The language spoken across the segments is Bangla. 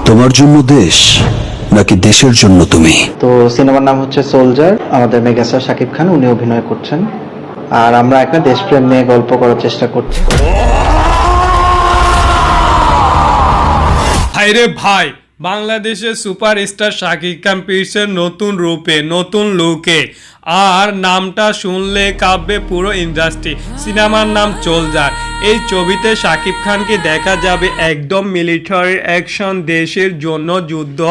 তোমার জন্য দেশ নাকি দেশের জন্য তুমি? তো সিনেমার নাম হচ্ছে সোলজার। আমাদের মেগাস্টার শাকিব খান উনি অভিনয় করছেন, আর আমরা একটা দেশপ্রেম নিয়ে গল্প করার চেষ্টা করছি। ভাইরে ভাই, বাংলাদেশের সুপারস্টার শাকিব খান ফিরছে নতুন রূপে, নতুন লুকে। আর নামটা শুনলে কাঁপবে পুরো ইন্ডাস্ট্রি। সিনেমার নাম সোলজার। এই ছবিতে শাকিব খানকে দেখা যাবে একদম মিলিটারি অ্যাকশন, দেশের জন্য যুদ্ধ,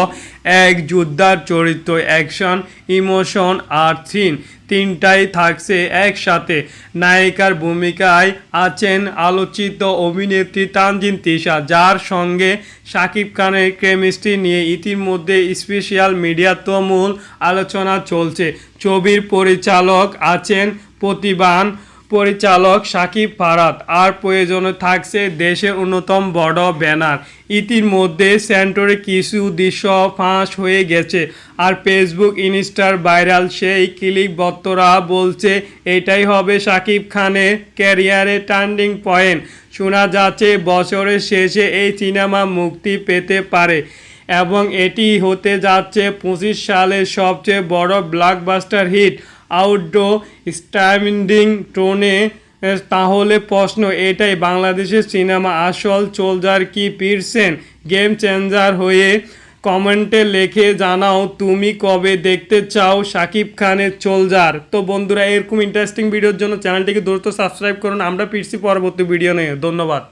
এক যোদ্ধার চরিত্র, অ্যাকশন, ইমোশন আর সিন তিনটাই থাকছে একসাথে। নায়িকার ভূমিকায় আছেন আলোচিত অভিনেত্রী তানজিন তিশা, যার সঙ্গে শাকিব খানের কেমিস্ট্রি নিয়ে ইতিমধ্যে স্পেশাল মিডিয়া তুমুল আলোচনা চলছে। ছবির পরিচালক আছেন প্রতিভাবান পরিচালক শাকিব ফারাদ, আর প্রয়োজনে থাকছে দেশের অন্যতম বড় ব্যানার। ইতিমধ্যে সেন্টরে কিছু দৃশ্য ফাঁস হয়ে গেছে, আর ফেসবুক ইনস্টার ভাইরাল সেই ক্লিপ। ভক্তরা বলছে এটাই হবে শাকিব খানের ক্যারিয়ারে টার্নিং পয়েন্ট। শোনা যাচ্ছে বছরের শেষে এই সিনেমা মুক্তি পেতে পারে এবং এটি হতে যাচ্ছে 25 সালের সবচেয়ে বড় ব্লকবাস্টার হিট। আউটডোর স্ট্যান্ডিং টোনে তাহলে প্রশ্ন এটাই, বাংলাদেশের সিনেমা আসল সোলজার কি ফিরছেন গেম চেঞ্জার হয়ে? কমেন্টে লিখে জানাও তুমি কবে দেখতে চাও শাকিব খানের সোলজার। তো বন্ধুরা, এরকম ইন্টারেস্টিং ভিডিওর জন্য চ্যানেলটিকে দ্রুত সাবস্ক্রাইব করুন। আমরা ফিরছি পরবর্তী ভিডিও নিয়ে। ধন্যবাদ।